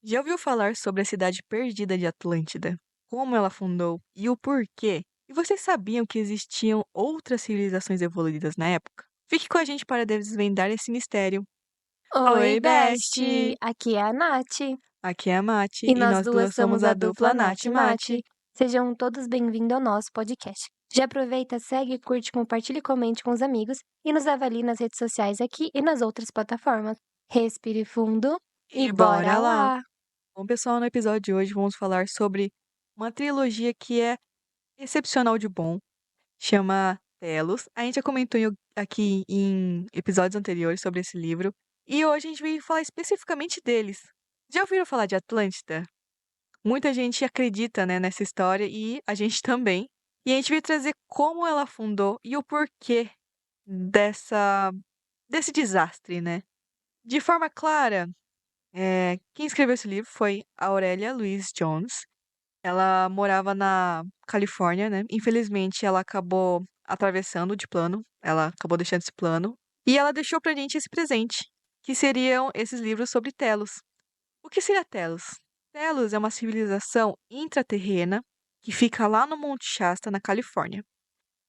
Já ouviu falar sobre a cidade perdida de Atlântida? Como ela fundou e o porquê? E vocês sabiam que existiam outras civilizações evoluídas na época? Fique com a gente para desvendar esse mistério. Oi, Oi, Best! Best! Aqui é a Nath. Aqui é a Mati E e nós nós duas duas somos somos a a dupla dupla Nath Nath e Mati. Mati. Sejam todos bem-vindos ao nosso podcast. Já aproveita, segue, curte, compartilhe e comente com os amigos e nos avalie nas redes sociais aqui e nas outras plataformas. Respire fundo e E bora bora lá! lá! Bom, pessoal, no episódio de hoje vamos falar sobre uma trilogia que é excepcional de bom, chama Telos. A gente já comentou aqui em episódios anteriores sobre esse livro. E hoje a gente veio falar especificamente deles. Já ouviram falar de Atlântida? Muita gente acredita, né, nessa história e a gente também. E a gente veio trazer como ela fundou e o porquê dessa desse desastre, né? De forma clara, quem escreveu esse livro foi a Aurélia Louise Jones. Ela morava na Califórnia, né? Infelizmente, ela acabou atravessando de plano, ela acabou deixando esse plano. E ela deixou pra gente esse presente, que seriam esses livros sobre Telos. O que seria Telos? Telos é uma civilização intraterrena que fica lá no Monte Shasta, na Califórnia.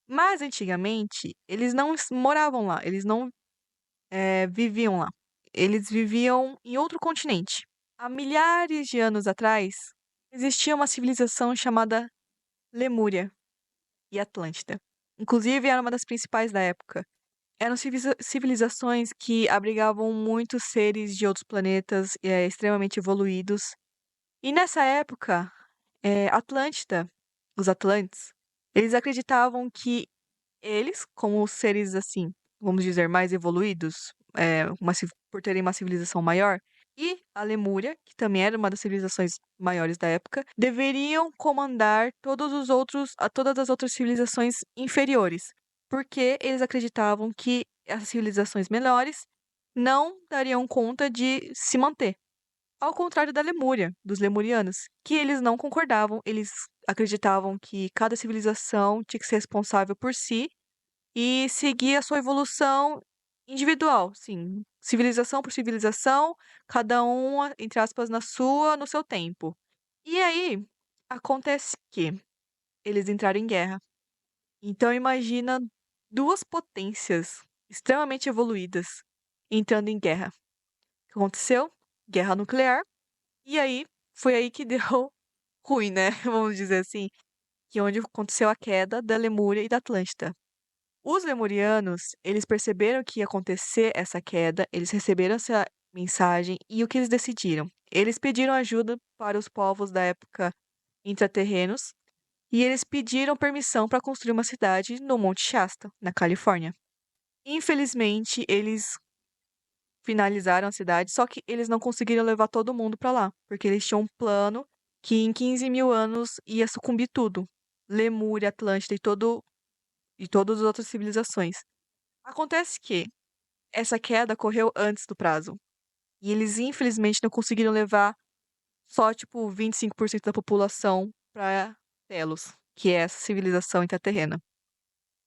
Mas antigamente, eles não moravam lá, eles não viviam lá. Eles viviam em outro continente. Há milhares de anos atrás, existia uma civilização chamada Lemúria e Atlântida. Inclusive, era uma das principais da época. Eram civilizações que abrigavam muitos seres de outros planetas extremamente evoluídos. E nessa época, Atlântida, os Atlantes, eles acreditavam que eles, como os seres assim, vamos dizer, mais evoluídos, por terem uma civilização maior, e a Lemúria, que também era uma das civilizações maiores da época, deveriam comandar todas as outras civilizações inferiores, porque eles acreditavam que as civilizações menores não dariam conta de se manter. Ao contrário da Lemúria, dos lemurianos, que eles não concordavam, eles acreditavam que cada civilização tinha que ser responsável por si e seguir a sua evolução individual, sim, civilização por civilização, cada uma, entre aspas, no seu tempo. E aí, acontece que eles entraram em guerra. Então imagina duas potências extremamente evoluídas entrando em guerra. O que aconteceu? Guerra nuclear. E aí, foi aí que deu ruim, né? Vamos dizer assim, que é onde aconteceu a queda da Lemúria e da Atlântida. Os lemurianos, eles perceberam que ia acontecer essa queda, eles receberam essa mensagem e o que eles decidiram? Eles pediram ajuda para os povos da época intraterrenos e eles pediram permissão para construir uma cidade no Monte Shasta, na Califórnia. Infelizmente, eles finalizaram a cidade, só que eles não conseguiram levar todo mundo para lá, porque eles tinham um plano que em 15 mil anos ia sucumbir tudo. Lemúria, Atlântida e todas as outras civilizações. Acontece que essa queda ocorreu antes do prazo. E eles, infelizmente, não conseguiram levar só, tipo, 25% da população para Telos, que é essa civilização intraterrena.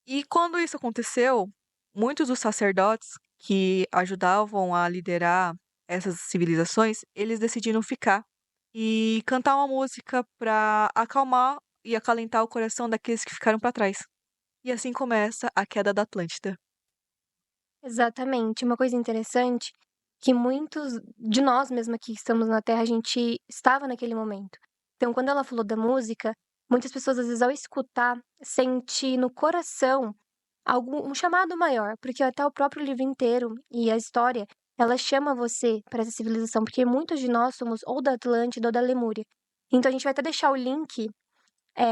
E quando isso aconteceu, muitos dos sacerdotes que ajudavam a liderar essas civilizações, eles decidiram ficar e cantar uma música para acalmar e acalentar o coração daqueles que ficaram para trás. E assim começa a queda da Atlântida. Exatamente. Uma coisa interessante que muitos de nós mesmo aqui que estamos na Terra, a gente estava naquele momento. Então, quando ela falou da música, muitas pessoas, às vezes, ao escutar, sente no coração um chamado maior, porque até o próprio livro inteiro e a história, ela chama você para essa civilização, porque muitos de nós somos ou da Atlântida ou da Lemúria. Então, a gente vai até deixar o link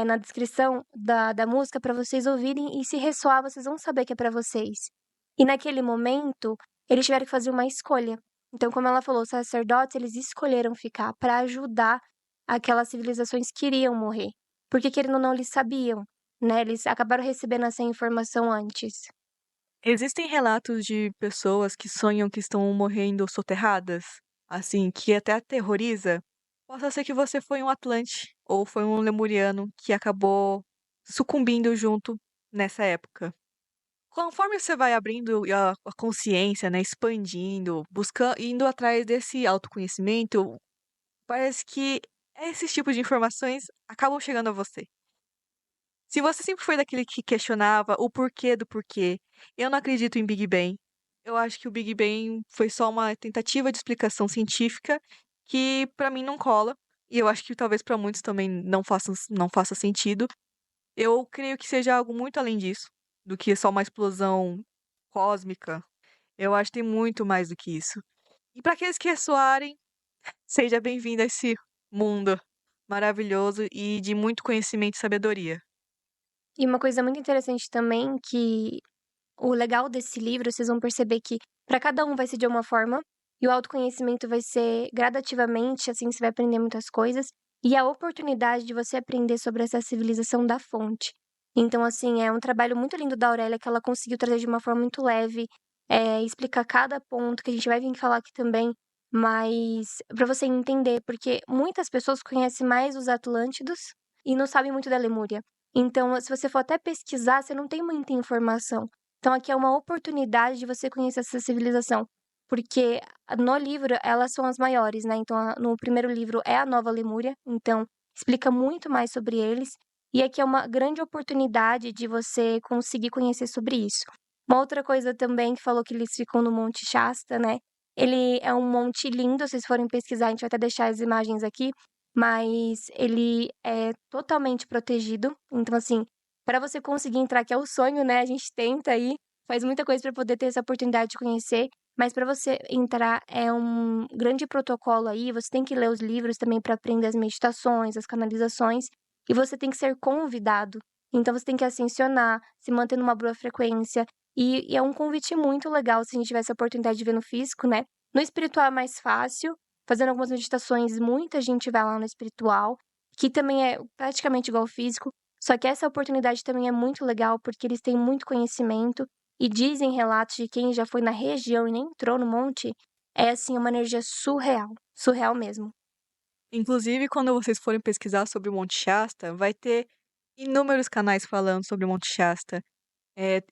na descrição da música para vocês ouvirem e se ressoar, vocês vão saber que é para vocês. E naquele momento, eles tiveram que fazer uma escolha. Então, como ela falou, os sacerdotes, eles escolheram ficar para ajudar aquelas civilizações que iriam morrer. Porque, querendo ou não, eles sabiam, né? Eles acabaram recebendo essa informação antes. Existem relatos de pessoas que sonham que estão morrendo soterradas, assim, que até aterroriza. Possa ser que você foi um Atlante ou foi um Lemuriano que acabou sucumbindo junto nessa época. Conforme você vai abrindo a consciência, né, expandindo, buscando, indo atrás desse autoconhecimento, parece que esses tipos de informações acabam chegando a você. Se você sempre foi daquele que questionava o porquê do porquê, eu não acredito em Big Bang. Eu acho que o Big Bang foi só uma tentativa de explicação científica que pra mim não cola, e eu acho que talvez pra muitos também não faça sentido. Eu creio que seja algo muito além disso, do que só uma explosão cósmica. Eu acho que tem muito mais do que isso. E para aqueles que ressoarem, seja bem-vindo a esse mundo maravilhoso e de muito conhecimento e sabedoria. E uma coisa muito interessante também que o legal desse livro, vocês vão perceber que para cada um vai ser de uma forma, e o autoconhecimento vai ser gradativamente, assim, você vai aprender muitas coisas, e a oportunidade de você aprender sobre essa civilização da fonte. Então, assim, é um trabalho muito lindo da Aurélia que ela conseguiu trazer de uma forma muito leve, explicar cada ponto que a gente vai vir falar aqui também, mas para você entender, porque muitas pessoas conhecem mais os Atlântidos e não sabem muito da Lemúria. Então, se você for até pesquisar, você não tem muita informação. Então aqui é uma oportunidade de você conhecer essa civilização, porque no livro elas são as maiores, né, então no primeiro livro é a Nova Lemúria, então explica muito mais sobre eles, e aqui é uma grande oportunidade de você conseguir conhecer sobre isso. Uma outra coisa também que falou que eles ficam no Monte Shasta, né, ele é um monte lindo, se vocês forem pesquisar, a gente vai até deixar as imagens aqui, mas ele é totalmente protegido, então assim, para você conseguir entrar, que é o sonho, né, a gente tenta aí, faz muita coisa para poder ter essa oportunidade de conhecer, mas para você entrar é um grande protocolo aí, você tem que ler os livros também para aprender as meditações, as canalizações, e você tem que ser convidado. Então você tem que ascensionar, se manter numa boa frequência, e é um convite muito legal se a gente tivesse a oportunidade de ver no físico, né? No espiritual é mais fácil, fazendo algumas meditações, muita gente vai lá no espiritual, que também é praticamente igual ao físico, só que essa oportunidade também é muito legal, porque eles têm muito conhecimento e dizem relatos de quem já foi na região e nem entrou no monte, é assim uma energia surreal, surreal mesmo. Inclusive, quando vocês forem pesquisar sobre o Monte Shasta, vai ter inúmeros canais falando sobre o Monte Shasta.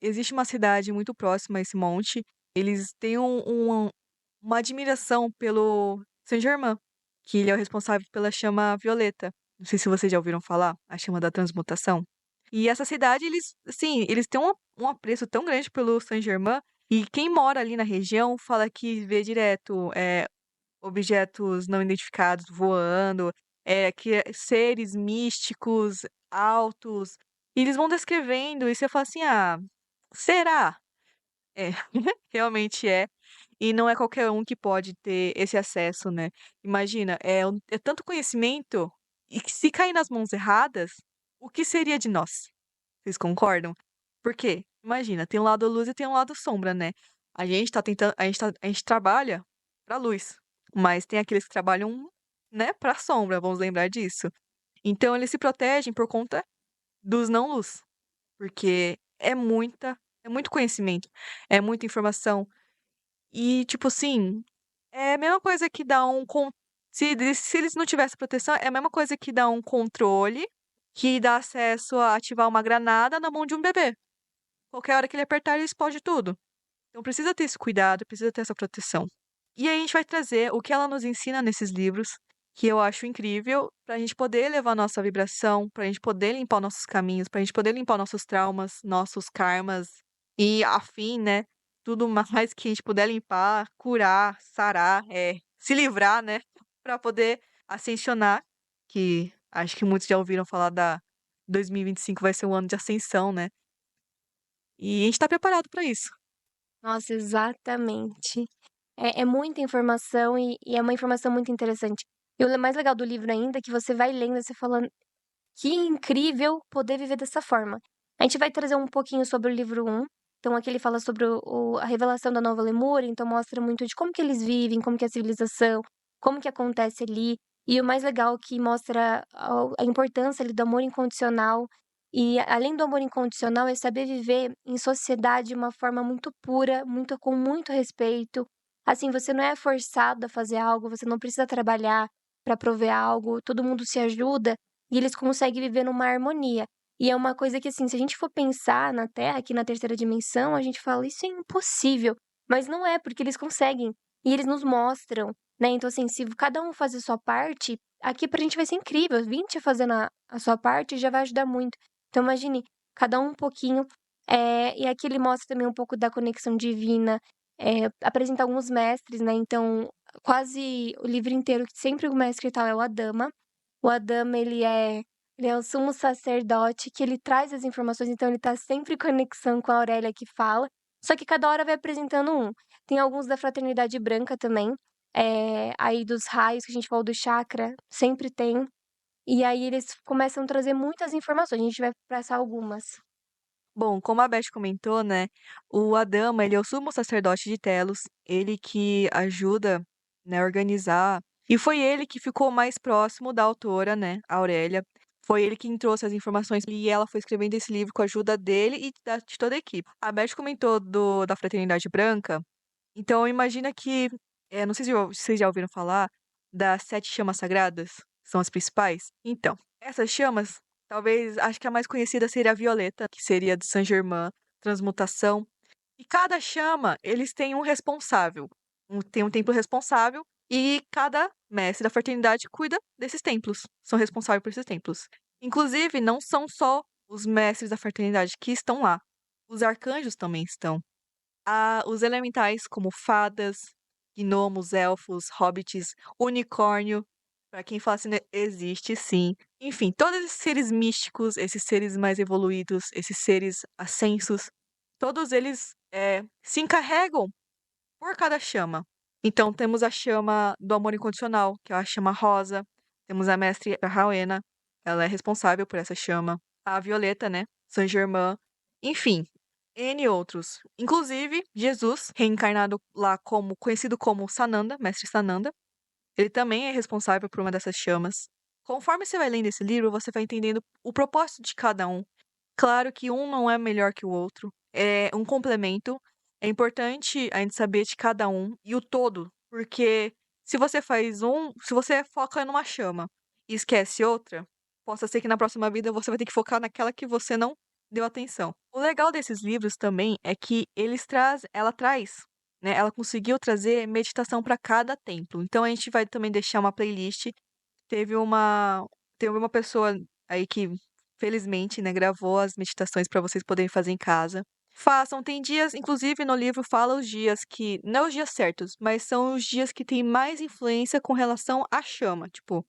Existe uma cidade muito próxima a esse monte. Eles têm uma admiração pelo Saint-Germain, que ele é o responsável pela chama violeta. Não sei se vocês já ouviram falar, a chama da transmutação. E essa cidade, eles, assim, eles têm um apreço tão grande pelo Saint-Germain, e quem mora ali na região fala que vê direto objetos não identificados voando, seres místicos altos, e eles vão descrevendo, e você fala assim: "Ah, será?". É, realmente é. E não é qualquer um que pode ter esse acesso, né. Imagina, é tanto conhecimento, e que se cair nas mãos erradas, o que seria de nós? Vocês concordam? Por quê? Imagina, tem um lado luz e tem um lado sombra, né. A gente trabalha pra luz, mas tem aqueles que trabalham, né, pra sombra, vamos lembrar disso. Então eles se protegem por conta dos não luz, porque é muito conhecimento, é muita informação. E, tipo assim, é a mesma coisa que dar se eles não tivessem proteção, é a mesma coisa que dar um controle, que dá acesso a ativar uma granada na mão de um bebê. Qualquer hora que ele apertar, ele explode tudo. Então precisa ter esse cuidado, precisa ter essa proteção. E aí a gente vai trazer o que ela nos ensina nesses livros, que eu acho incrível, pra gente poder elevar nossa vibração, pra gente poder limpar nossos caminhos, pra gente poder limpar nossos traumas, nossos karmas e afim, né? Tudo mais que a gente puder limpar, curar, sarar, se livrar, né? Pra poder ascensionar, que acho que muitos já ouviram falar da 2025 vai ser um ano de ascensão, né? E a gente tá preparado pra isso. Nossa, exatamente. É muita informação e é uma informação muito interessante. E o mais legal do livro ainda é que você vai lendo e você fala: "Que incrível poder viver dessa forma". A gente vai trazer um pouquinho sobre o livro um. Então aqui ele fala sobre a revelação da Nova Lemúria, então mostra muito de como que eles vivem, como que é a civilização, como que acontece ali. E o mais legal que mostra a importância ali do amor incondicional. E além do amor incondicional, é saber viver em sociedade de uma forma muito pura, muito com muito respeito. Assim, você não é forçado a fazer algo, você não precisa trabalhar para prover algo, todo mundo se ajuda e eles conseguem viver numa harmonia. E é uma coisa que, assim, se a gente for pensar na Terra, aqui na terceira dimensão, a gente fala: "Isso é impossível", mas não é, porque eles conseguem. E eles nos mostram. né. Então, assim, se cada um fazer sua parte, aqui pra gente vai ser incrível, 20 fazendo a sua parte já vai ajudar muito. Então imagine, cada um pouquinho, e aqui ele mostra também um pouco da conexão divina, apresenta alguns mestres, né, então quase o livro inteiro, que sempre o mestre tal é o Adama. O Adama ele é o sumo sacerdote que ele traz as informações, então ele tá sempre em conexão com a Aurélia que fala, só que cada hora vai apresentando um. Tem alguns da fraternidade branca também, aí dos raios que a gente falou do chakra, sempre tem, e aí eles começam a trazer muitas informações, a gente vai passar algumas. Bom, como a Beth comentou, né, o Adama, ele é o sumo sacerdote de Telos, ele que ajuda, né, a organizar, e foi ele que ficou mais próximo da autora, né, a Aurélia. Foi ele quem trouxe as informações e ela foi escrevendo esse livro com a ajuda dele e de toda a equipe. A Beth comentou da Fraternidade Branca, então imagina que, não sei se vocês já ouviram falar das 7 chamas sagradas, que são as principais. Então, essas chamas, talvez, acho que a mais conhecida seria a violeta, que seria de Saint-Germain, transmutação. E cada chama, eles têm um responsável. Tem um templo responsável e cada mestre da fraternidade cuida desses templos, são responsáveis por esses templos. Inclusive, não são só os mestres da fraternidade que estão lá, os arcanjos também estão. Os elementais como fadas, gnomos, elfos, hobbits, unicórnio, para quem fala assim, né, existe sim. Enfim, todos esses seres místicos, esses seres mais evoluídos, esses seres ascensos, todos eles se encarregam por cada chama. Então, temos a chama do amor incondicional, que é a chama rosa. Temos a mestre Rowena, ela é responsável por essa chama. A violeta, né? Saint-Germain. Enfim, N outros. Inclusive, Jesus, reencarnado lá como conhecido como Sananda, mestre Sananda, ele também é responsável por uma dessas chamas. Conforme você vai lendo esse livro, você vai entendendo o propósito de cada um. Claro que um não é melhor que o outro, é um complemento. É importante a gente saber de cada um e o todo, porque se você foca numa chama e esquece outra, possa ser que na próxima vida você vai ter que focar naquela que você não deu atenção. O legal desses livros também é que ela traz, né? Ela conseguiu trazer meditação para cada templo. Então a gente vai também deixar uma playlist. Teve uma teve uma pessoa aí que felizmente, né, gravou as meditações para vocês poderem fazer em casa. Façam, tem dias, inclusive no livro fala os dias que, não os dias certos, mas são os dias que tem mais influência com relação à chama. Tipo,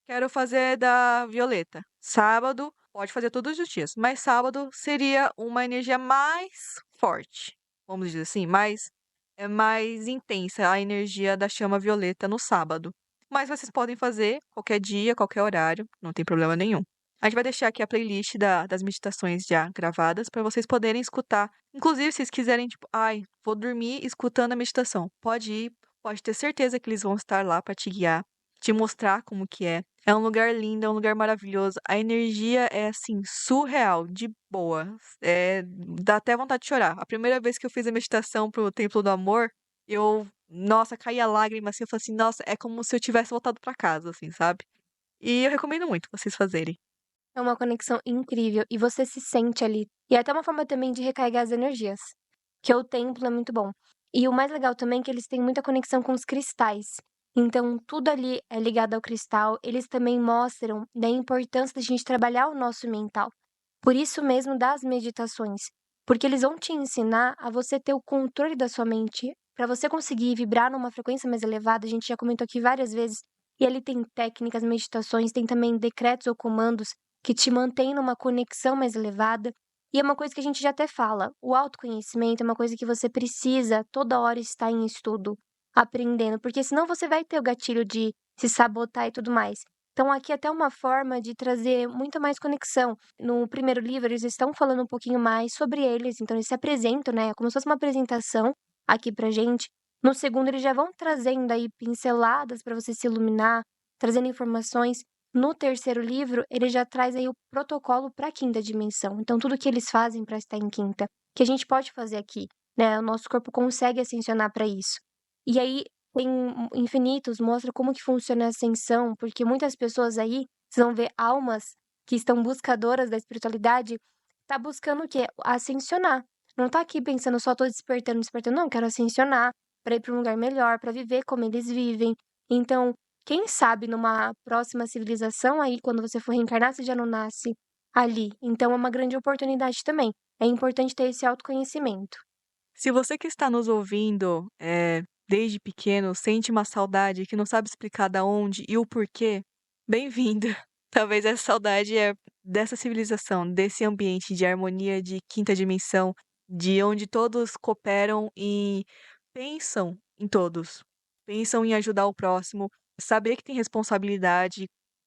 quero fazer da violeta. Sábado, pode fazer todos os dias, mas sábado seria uma energia mais forte, vamos dizer assim, mais intensa a energia da chama violeta no sábado. Mas vocês podem fazer qualquer dia, qualquer horário, não tem problema nenhum. A gente vai deixar aqui a playlist das meditações já gravadas para vocês poderem escutar. Inclusive, se vocês quiserem, tipo, ai, vou dormir escutando a meditação. Pode ir, pode ter certeza que eles vão estar lá para te guiar, te mostrar como que é. É um lugar lindo, é um lugar maravilhoso. A energia é assim surreal, de boa. Dá até vontade de chorar. A primeira vez que eu fiz a meditação pro Templo do Amor, nossa, caía lágrima assim, eu falei assim, nossa, é como se eu tivesse voltado para casa, assim, sabe? E eu recomendo muito vocês fazerem. É uma conexão incrível e você se sente ali. E é até uma forma também de recarregar as energias, que o templo é muito bom. E o mais legal também é que eles têm muita conexão com os cristais. Então, tudo ali é ligado ao cristal. Eles também mostram da importância da gente trabalhar o nosso mental. Por isso mesmo das meditações, porque eles vão te ensinar a você ter o controle da sua mente, para você conseguir vibrar numa frequência mais elevada. A gente já comentou aqui várias vezes. E ali tem técnicas, meditações, tem também decretos ou comandos que te mantém numa conexão mais elevada. E é uma coisa que a gente já até fala, o autoconhecimento é uma coisa que você precisa toda hora estar em estudo, aprendendo, porque senão você vai ter o gatilho de se sabotar e tudo mais. Então aqui é até uma forma de trazer muito mais conexão. No primeiro livro eles estão falando um pouquinho mais sobre eles, então eles se apresentam, né, como se fosse uma apresentação aqui pra gente. No segundo eles já vão trazendo aí pinceladas para você se iluminar, trazendo informações. No terceiro livro, ele já traz aí o protocolo para a quinta dimensão. Então, tudo que eles fazem para estar em quinta, que a gente pode fazer aqui, né? O nosso corpo consegue ascensionar para isso. E aí, tem infinitos, mostra como que funciona a ascensão, porque muitas pessoas aí, vocês vão ver almas que estão buscadoras da espiritualidade, tá buscando o quê? Ascensionar. Não tá aqui pensando só tô despertando, despertando. Não, quero ascensionar para ir para um lugar melhor, para viver como eles vivem, Então, quem sabe numa próxima civilização aí, quando você for reencarnar, você já não nasce ali. Então é uma grande oportunidade também. É importante ter esse autoconhecimento. Se você que está nos ouvindo, desde pequeno, sente uma saudade que não sabe explicar da onde e o porquê, bem-vindo. Talvez essa saudade é dessa civilização, desse ambiente de harmonia de quinta dimensão, de onde todos cooperam e pensam em todos, pensam em ajudar o próximo, saber que tem responsabilidade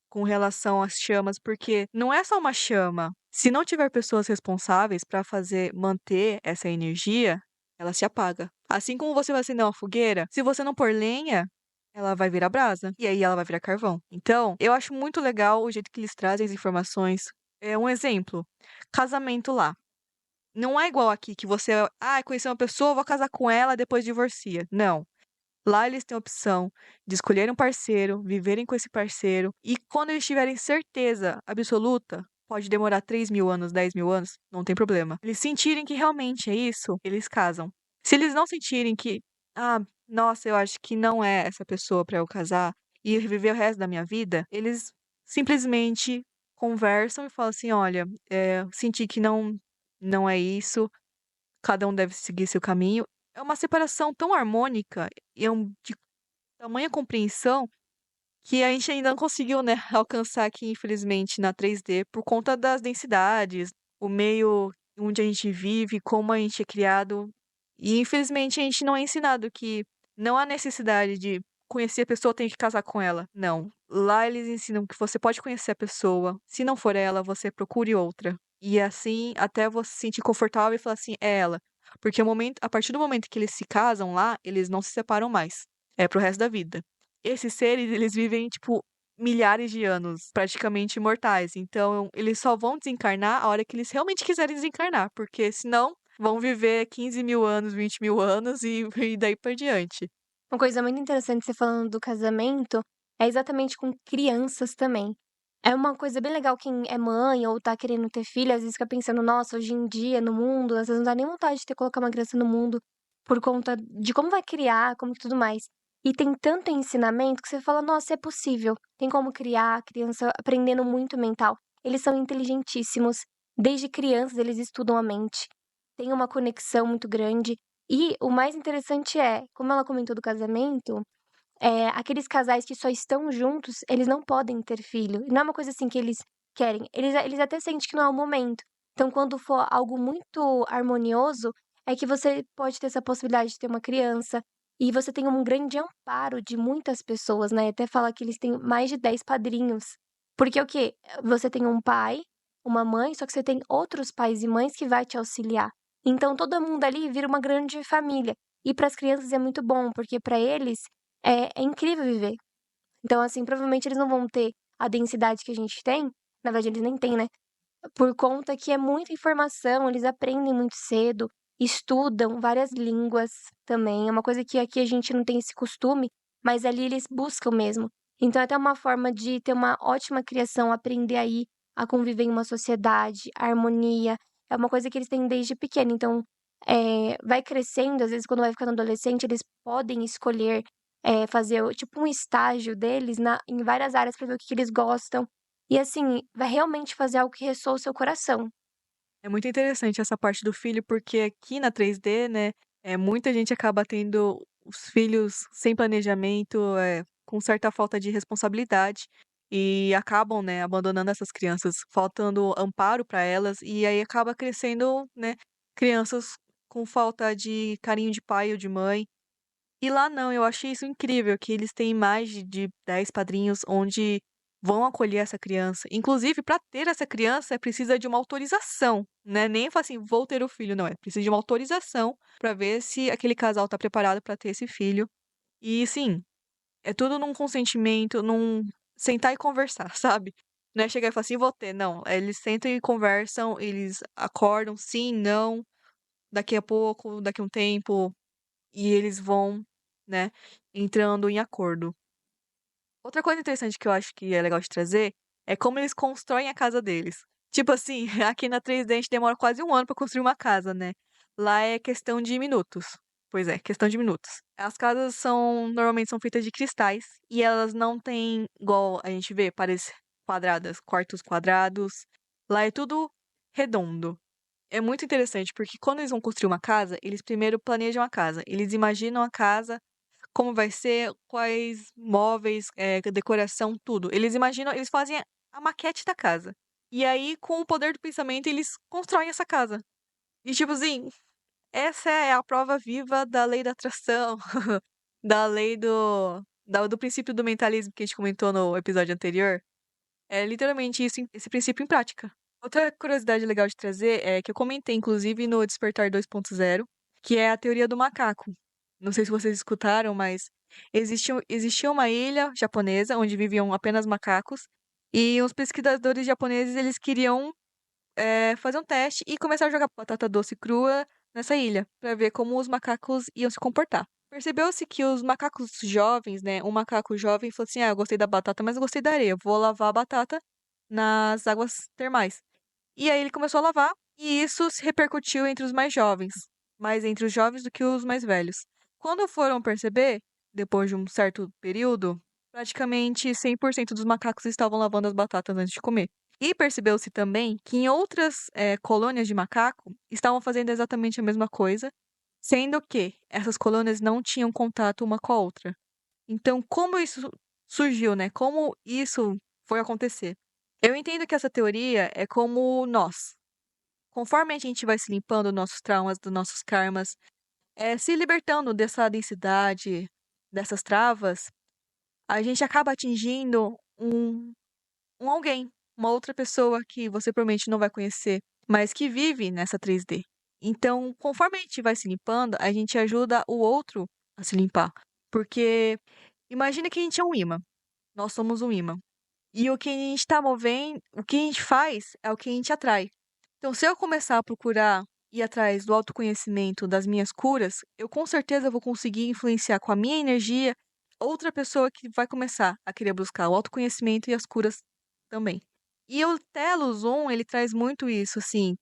com relação às chamas, porque não é só uma chama. Se não tiver pessoas responsáveis para fazer manter essa energia, ela se apaga. Assim como você vai acender uma fogueira, se você não pôr lenha, ela vai virar brasa. E aí ela vai virar carvão. Então, eu acho muito legal o jeito que eles trazem as informações. É um exemplo. Casamento lá. Não é igual aqui que você, conheceu uma pessoa, vou casar com ela, depois divorcia. Não. Lá eles têm a opção de escolher um parceiro, viverem com esse parceiro, e quando eles tiverem certeza absoluta, pode demorar 3.000 anos, 10.000 anos, não tem problema. Eles sentirem que realmente é isso, eles casam. Se eles não sentirem que, ah, nossa, eu acho que não é essa pessoa para eu casar e viver o resto da minha vida, eles simplesmente conversam e falam assim: olha, senti que não é isso, cada um deve seguir seu caminho. É uma separação tão harmônica e de tamanha compreensão que a gente ainda não conseguiu, né, alcançar aqui, infelizmente, na 3D por conta das densidades, o meio onde a gente vive, como a gente é criado. E infelizmente a gente não é ensinado que não há necessidade de conhecer a pessoa, tem que casar com ela. Não. Lá eles ensinam que você pode conhecer a pessoa, se não for ela, você procure outra. E assim, até você se sentir confortável e falar assim, é ela. Porque a partir do momento que eles se casam lá, eles não se separam mais. É pro resto da vida. Esses seres, eles vivem, tipo, milhares de anos, praticamente imortais. Então, eles só vão desencarnar a hora que eles realmente quiserem desencarnar, porque senão vão viver 15.000 anos, 20.000 anos e daí por diante. Uma coisa muito interessante você falando do casamento é exatamente com crianças também. É uma coisa bem legal quem é mãe ou tá querendo ter filho, às vezes fica pensando, nossa, hoje em dia, no mundo, às vezes não dá nem vontade de ter colocar uma criança no mundo por conta de como vai criar, como que tudo mais. E tem tanto ensinamento que você fala, nossa, é possível. Tem como criar a criança aprendendo muito mental. Eles são inteligentíssimos. Desde crianças eles estudam a mente. Tem uma conexão muito grande. E o mais interessante é, como ela comentou do casamento, aqueles casais que só estão juntos, eles não podem ter filho. E não é uma coisa assim que eles querem. Eles até sentem que não é o momento. Então, quando for algo muito harmonioso, é que você pode ter essa possibilidade de ter uma criança. E você tem um grande amparo de muitas pessoas, né? Até fala que eles têm mais de 10 padrinhos. Porque o quê? Você tem um pai, uma mãe, só que você tem outros pais e mães que vai te auxiliar. Então, todo mundo ali vira uma grande família. E para as crianças é muito bom, porque para eles é incrível viver. Então, assim, provavelmente eles não vão ter a densidade que a gente tem, na verdade eles nem têm, né, por conta que é muita informação, eles aprendem muito cedo, estudam várias línguas também, é uma coisa que aqui a gente não tem esse costume, mas ali eles buscam mesmo. Então é até uma forma de ter uma ótima criação, aprender aí a conviver em uma sociedade, a harmonia, é uma coisa que eles têm desde pequeno, então, vai crescendo, às vezes quando vai ficando adolescente, eles podem escolher fazer tipo um estágio deles em várias áreas para ver o que que eles gostam. E assim, vai realmente fazer algo que ressoa o seu coração. É muito interessante essa parte do filho, porque aqui na 3D, né, muita gente acaba tendo os filhos sem planejamento, com certa falta de responsabilidade e acabam, né, abandonando essas crianças, faltando amparo para elas e aí acaba crescendo, né, crianças com falta de carinho de pai ou de mãe. E lá não, eu achei isso incrível, que eles têm mais de 10 padrinhos onde vão acolher essa criança. Inclusive, para ter essa criança, precisa de uma autorização, né? Nem fala assim, vou ter o filho, não, é precisa de uma autorização para ver se aquele casal está preparado para ter esse filho. E sim, é tudo num consentimento, num sentar e conversar, sabe? Não é chegar e falar assim, vou ter, não. Eles sentam e conversam, eles acordam, sim, não, daqui a pouco, daqui a um tempo, e eles vão, né, entrando em acordo. Outra coisa interessante que eu acho que é legal de trazer é como eles constroem a casa deles. Tipo assim, aqui na 3D a gente demora quase 1 ano pra construir uma casa, né? Lá é questão de minutos. Pois é, questão de minutos. As casas normalmente são feitas de cristais e elas não têm, igual a gente vê, paredes quadradas, quartos quadrados. Lá é tudo redondo. É muito interessante porque quando eles vão construir uma casa, eles primeiro planejam a casa. Eles imaginam a casa, como vai ser, quais móveis, decoração, tudo. Eles imaginam, eles fazem a maquete da casa. E aí, com o poder do pensamento, eles constroem essa casa. E tipo assim, essa é a prova viva da lei da atração, da lei do princípio do mentalismo que a gente comentou no episódio anterior. É literalmente isso, esse princípio em prática. Outra curiosidade legal de trazer é que eu comentei, inclusive, no Despertar 2.0, que é a teoria do macaco. Não sei se vocês escutaram, mas existia uma ilha japonesa onde viviam apenas macacos, e os pesquisadores japoneses eles queriam fazer um teste e começar a jogar batata doce crua nessa ilha, para ver como os macacos iam se comportar. Percebeu-se que os macacos jovens, né? Um macaco jovem falou assim: Ah, eu gostei da batata, mas eu gostei da areia. Vou lavar a batata nas águas termais. E aí ele começou a lavar, e isso se repercutiu entre os mais jovens, mais entre os jovens do que os mais velhos. Quando foram perceber, depois de um certo período, praticamente 100% dos macacos estavam lavando as batatas antes de comer. E percebeu-se também que em outras colônias de macaco estavam fazendo exatamente a mesma coisa, sendo que essas colônias não tinham contato uma com a outra. Então, como isso surgiu, né? Como isso foi acontecer? Eu entendo que essa teoria é como nós. Conforme a gente vai se limpando nossos traumas, dos nossos karmas, se libertando dessa densidade, dessas travas, a gente acaba atingindo um alguém, uma outra pessoa que você provavelmente não vai conhecer, mas que vive nessa 3D. Então, conforme a gente vai se limpando, a gente ajuda o outro a se limpar. Porque imagina que a gente é um imã. Nós somos um imã. E o que a gente está movendo, o que a gente faz é o que a gente atrai. Então, se eu começar a procurar ir atrás do autoconhecimento das minhas curas, eu com certeza vou conseguir influenciar com a minha energia outra pessoa que vai começar a querer buscar o autoconhecimento e as curas também. E o Telos 1, ele traz muito isso, assim,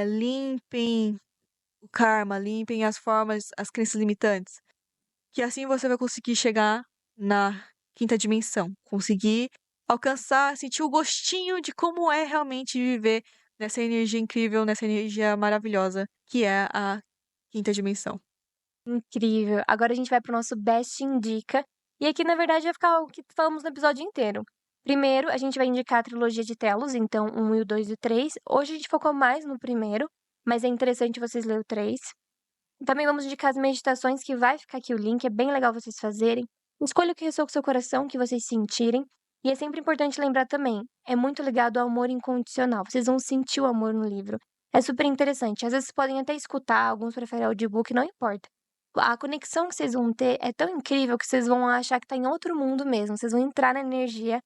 limpem o karma, limpem as formas, as crenças limitantes, que assim você vai conseguir chegar na quinta dimensão, conseguir alcançar, sentir o gostinho de como é realmente viver nessa energia incrível, nessa energia maravilhosa que é a quinta dimensão. Incrível. Agora a gente vai para o nosso Best Indica. E aqui, na verdade, vai ficar o que falamos no episódio inteiro. Primeiro, a gente vai indicar a trilogia de Telos, então 1 e o 2 e o 3. Hoje a gente focou mais no primeiro, mas é interessante vocês lerem o 3. Também vamos indicar as meditações, que vai ficar aqui o link, é bem legal vocês fazerem. Escolha o que ressoa com o seu coração, o que vocês sentirem. E é sempre importante lembrar também, é muito ligado ao amor incondicional. Vocês vão sentir o amor no livro. É super interessante. Às vezes podem até escutar, alguns preferem audiobook, não importa. A conexão que vocês vão ter é tão incrível que vocês vão achar que tá em outro mundo mesmo. Vocês vão entrar na energia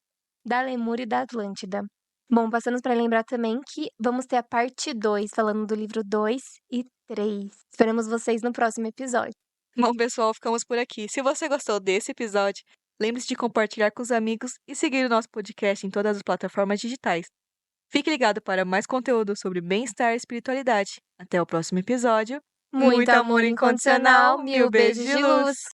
da Lemúria e da Atlântida. Bom, passamos para lembrar também que vamos ter a parte 2, falando do livro 2 e 3. Esperamos vocês no próximo episódio. Bom, pessoal, ficamos por aqui. Se você gostou desse episódio, lembre-se de compartilhar com os amigos e seguir o nosso podcast em todas as plataformas digitais. Fique ligado para mais conteúdo sobre bem-estar e espiritualidade. Até o próximo episódio. Muito amor incondicional, mil beijos de luz!